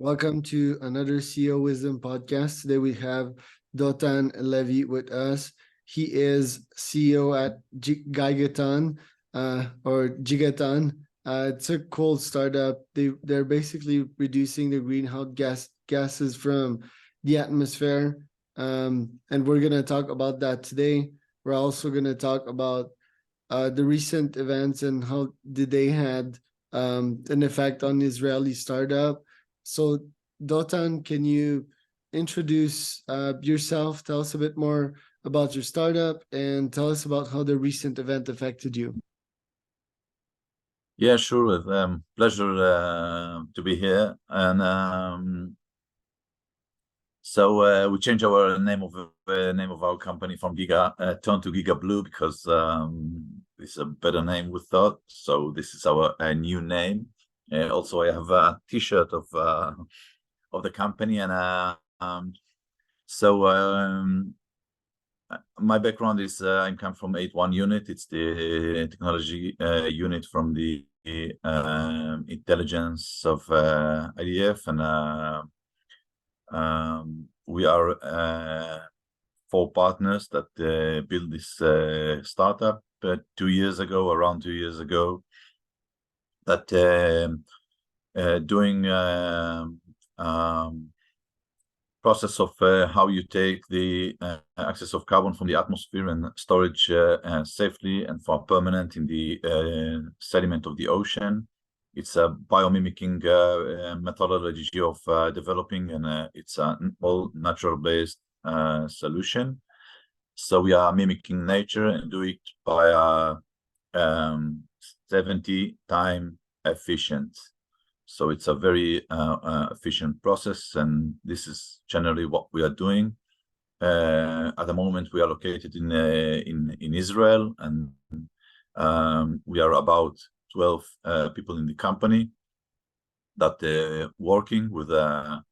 Welcome to another CEO Wisdom podcast. Today we have Doan Levy with us. He is CEO at Gigaton or Gigaton. It's a cool startup. They're basically reducing the greenhouse gases from the atmosphere, and we're gonna talk about that today. We're also gonna talk about the recent events and how did they had an effect on Israeli startup. So, Dotan, can you introduce yourself? Tell us a bit more about your startup and tell us about how the recent event affected you. Yeah, sure. With pleasure to be here. And so we changed our name of our company from Gigaton to Giga Blue because it's a better name, we thought. So this is our new name. Also, I have a T-shirt of the company, and my background is I come from 81 unit. It's the technology unit from the intelligence of IDF, and we are 4 partners that built this startup around 2 years ago. That doing process of how you take the excess of carbon from the atmosphere and storage safely and for permanent in the sediment of the ocean. It's a biomimicking methodology of developing, and it's an all natural-based solution. So we are mimicking nature and do it by 70 times efficient. So it's a very efficient process, and this is generally what we are doing. At the moment, we are located in Israel, and we are about 12 people in the company that working with a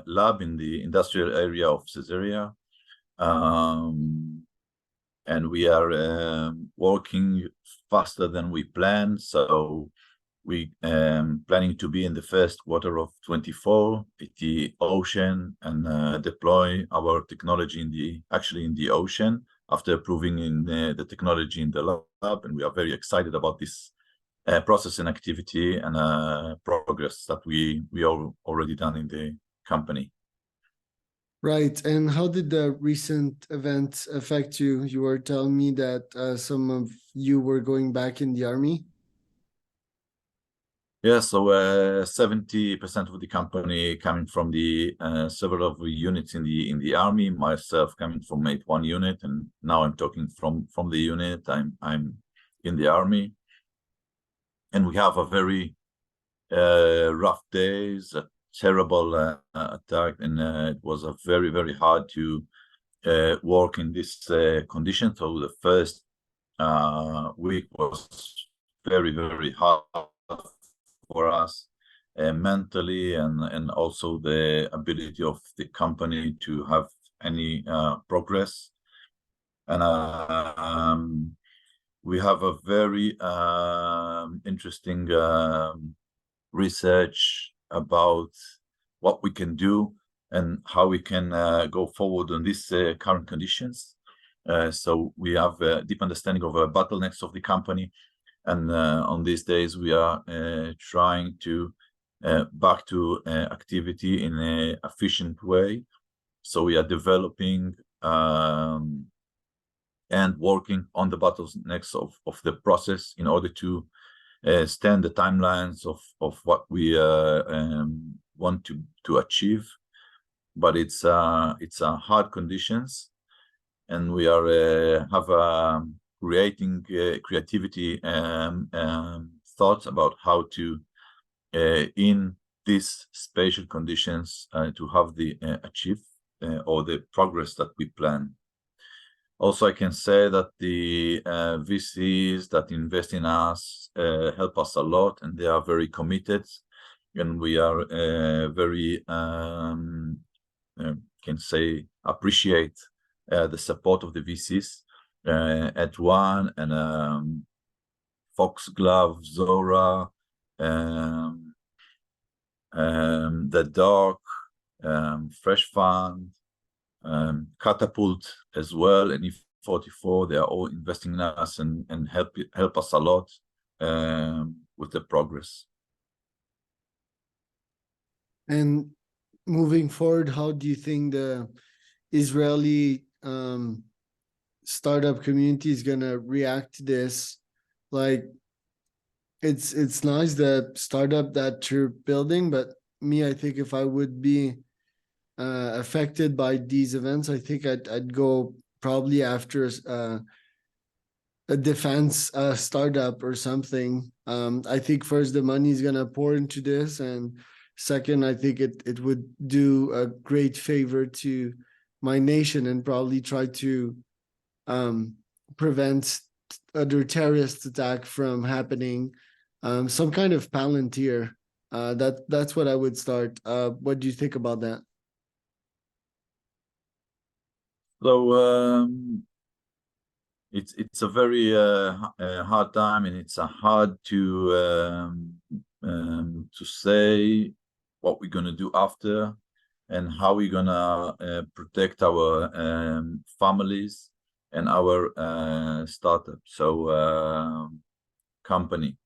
lab in the industrial area of Caesarea. And we are working faster than we planned. So we planning to be in the first quarter of 24 at the ocean and deploy our technology in the ocean after proving in the technology in the lab. And we are very excited about this process and activity and progress that we are already done in the company. Right. And how did the recent events affect you? You were telling me that some of you were going back in the army. Yeah, so 70% of the company coming from the several of the units in the army. Myself coming from 81 unit, and now I'm talking from the unit. I'm in the army, and we have a very rough days, a terrible attack, and it was a very hard to work in this condition. So the first week was very hard for us mentally, and also the ability of the company to have any progress. And we have a very interesting research about what we can do and how we can go forward on these current conditions. So we have a deep understanding of bottlenecks of the company. And on these days, we are trying to back to activity in an efficient way. So we are developing and working on the bottlenecks of the process in order to stand the timelines of what we want to achieve. But it's hard conditions, and we are have creating creativity and thoughts about how to in these spatial conditions to have the achieve or the progress that we plan. Also, I can say that the VCs that invest in us help us a lot, and they are very committed, and we are very can say appreciate the support of the VCs. At one and Foxglove, Zora, the dog, Fresh Fund, Catapult as well, and E44. They are all investing in us and help us a lot with the progress. And moving forward, how do you think the Israeli startup community is gonna react to this? Like, it's nice the startup that you're building, but me, I think if I would be affected by these events, I think I'd go probably after a defense startup or something. I think first the money is gonna pour into this, and second, I think it would do a great favor to my nation and probably try to prevent other terrorist attack from happening. Some kind of Palantir. That's what I would start. What do you think about that? So it's a very hard time, and it's hard to say what we're gonna do after and how we're gonna protect our families and our startup company.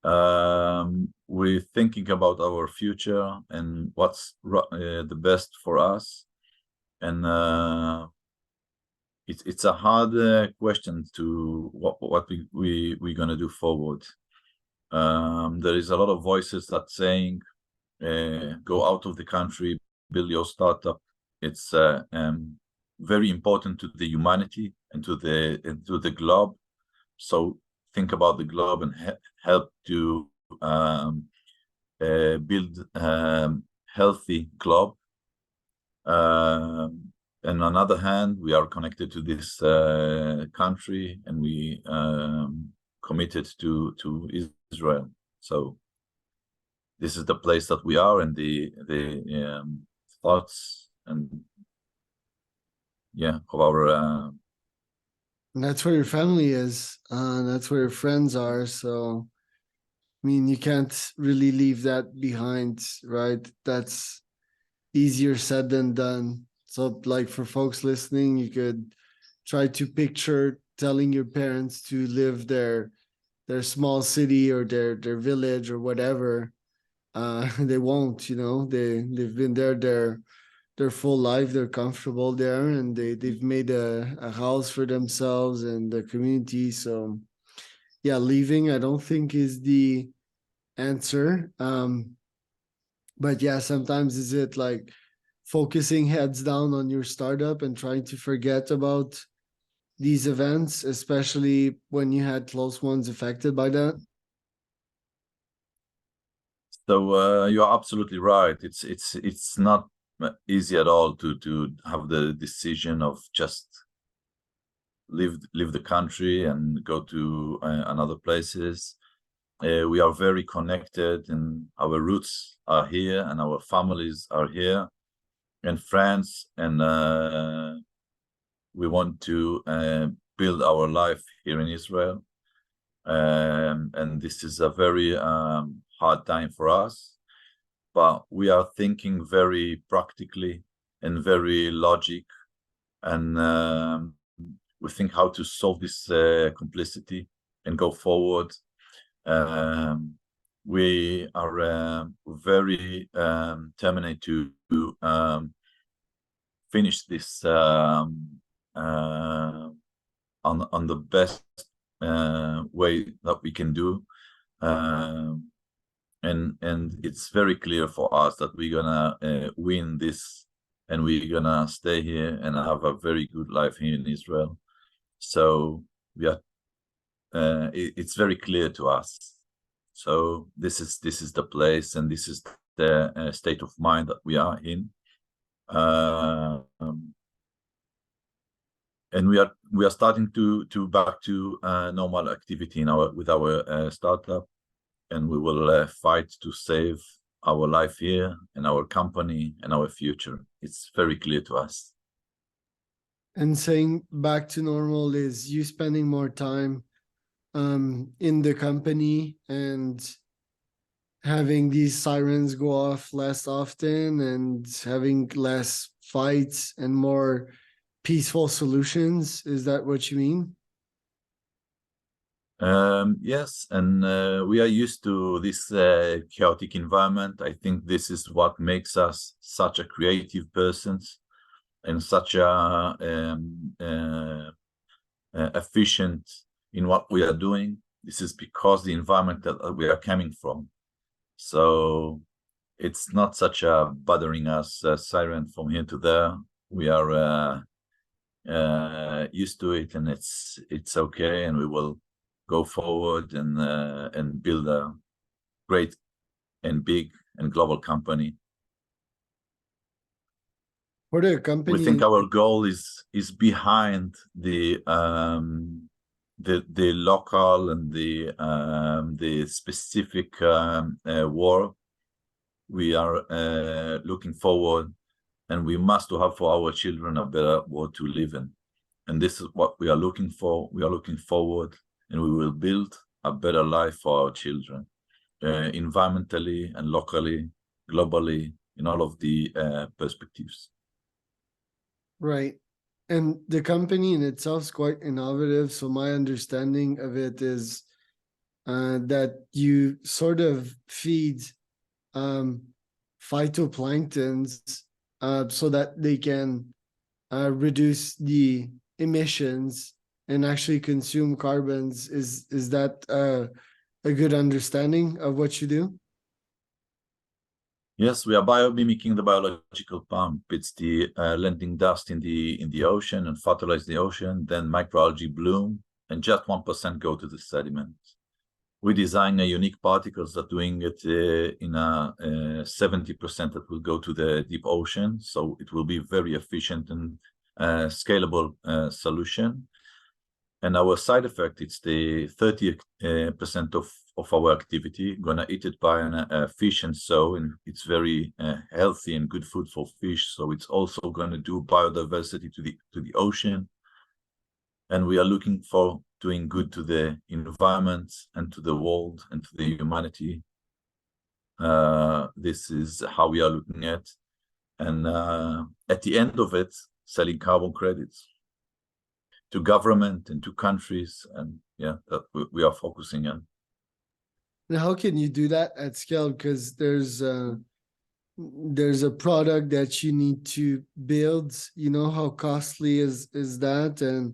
We're thinking about our future and what's the best for us, and it's a hard question to what we're gonna do forward. There is a lot of voices that saying, go out of the country, build your startup. It's very important to the humanity and to the globe. So think about the globe and help to build healthy globe. And on the other hand, we are connected to this country, and we committed to Israel. So this is the place that we are, and the thoughts and of our. And that's where your family is. That's where your friends are. So, I mean, you can't really leave that behind, right? That's easier said than done. So, like for folks listening, you could try to picture telling your parents to live their small city or their village or whatever. They won't, they've been there their full life. They're comfortable there, and they've made a house for themselves and the community. So yeah, leaving I don't think is the answer. But yeah, sometimes is it like focusing heads down on your startup and trying to forget about these events, especially when you had close ones affected by that? So you're absolutely right. It's not easy at all to have the decision of just leave the country and go to another places. We are very connected, and our roots are here, and our families are here, and friends, and we want to build our life here in Israel. And this is a very hard time for us, but we are thinking very practically and very logic, and we think how to solve this complicity and go forward. We are very determined to finish this on the best way that we can do, and it's very clear for us that we're gonna win this, and we're gonna stay here and have a very good life here in Israel. So we are it's very clear to us. So this is the place, and this is the state of mind that we are in. And we are starting to back to normal activity with our startup, and we will fight to save our life here and our company and our future. It's very clear to us. And saying back to normal is you spending more time in the company and having these sirens go off less often and having less fights and more peaceful solutions. Is that what you mean? Yes, and we are used to this chaotic environment. I think this is what makes us such a creative persons and such a efficient in what we are doing. This is because the environment that we are coming from. So it's not such a bothering us siren from here to there. We are used to it, and it's okay, and we will go forward and build a great and big and global company. For the We company, think our goal is behind the local and the specific war. We are looking forward, and we must to have for our children a better world to live in. And this is what we are looking for. We are looking forward, and we will build a better life for our children, environmentally and locally, globally, in all of the perspectives. right? And the company in itself is quite innovative. So my understanding of it is that you sort of feed phytoplanktons so that they can reduce the emissions and actually consume carbons. Is that a good understanding of what you do? Yes, we are biomimicking the biological pump. It's the landing dust in the ocean and fertilize the ocean. Then microalgae bloom, and just 1% go to the sediment. We design a unique particles that doing it in a 70% that will go to the deep ocean. So it will be very efficient and scalable solution. And our side effect, it's the 30% of our activity, gonna eat it by a fish, and so, and it's very healthy and good food for fish. So it's also gonna do biodiversity to the ocean. And we are looking for doing good to the environment and to the world and to the humanity. This is how we are looking at. And at the end of it, selling carbon credits to government and to countries, and yeah, that we are focusing on. And how can you do that at scale? Because there's a product that you need to build. You know, how costly is that, and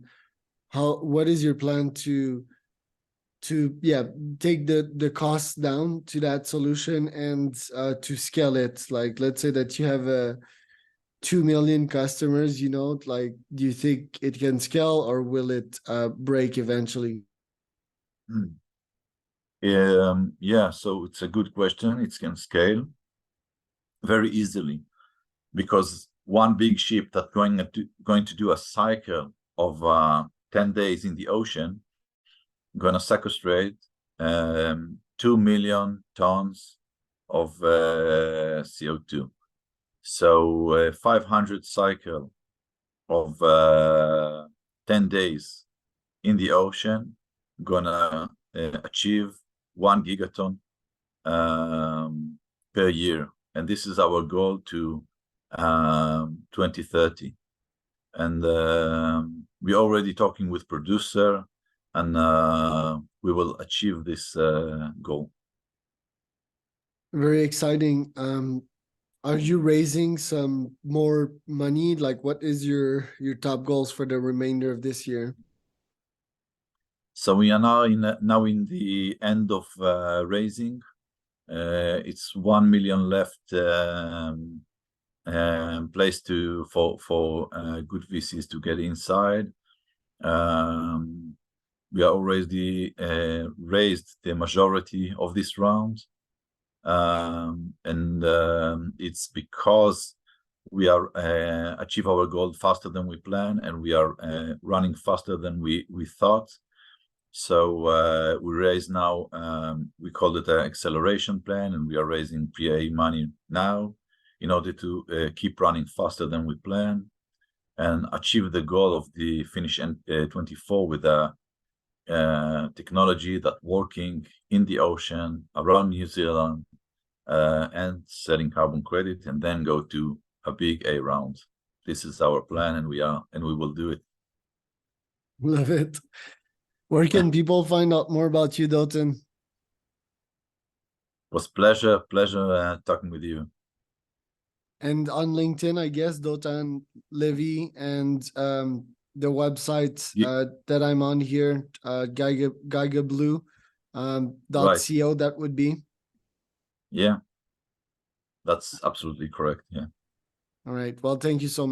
what is your plan to take the costs down to that solution and to scale it? Like, let's say that you have 2 million customers, you know, like, do you think it can scale, or will it break eventually? Yeah, so it's a good question. It can scale very easily, because one big ship that's going to do a cycle of 10 days in the ocean, going to sequestrate 2 million tons of CO2. So 500 cycle of 10 days in the ocean, gonna achieve 1 gigaton per year. And this is our goal to 2030. And we're already talking with producer, and we will achieve this goal. Very exciting. Are you raising some more money? Like, what is your top goals for the remainder of this year? So we are now in the end of raising. It's 1 million left place for good VCs to get inside. We are already raised the majority of this round. And it's because we are achieve our goal faster than we plan, and we are running faster than we thought. So we raise now, we call it an acceleration plan, and we are raising PA money now in order to keep running faster than we plan and achieve the goal of the finish 24 with a technology that working in the ocean around New Zealand and selling carbon credit, and then go to a big A round. This is our plan, and we will do it. Love it. Where can people find out more about you, Dotan? It was pleasure talking with you. And on LinkedIn, I guess, Doan Levy, and the website that I'm on here, Giga Blue, Right. .co, that would be. Yeah, that's absolutely correct. Yeah. All right. Well, thank you so much.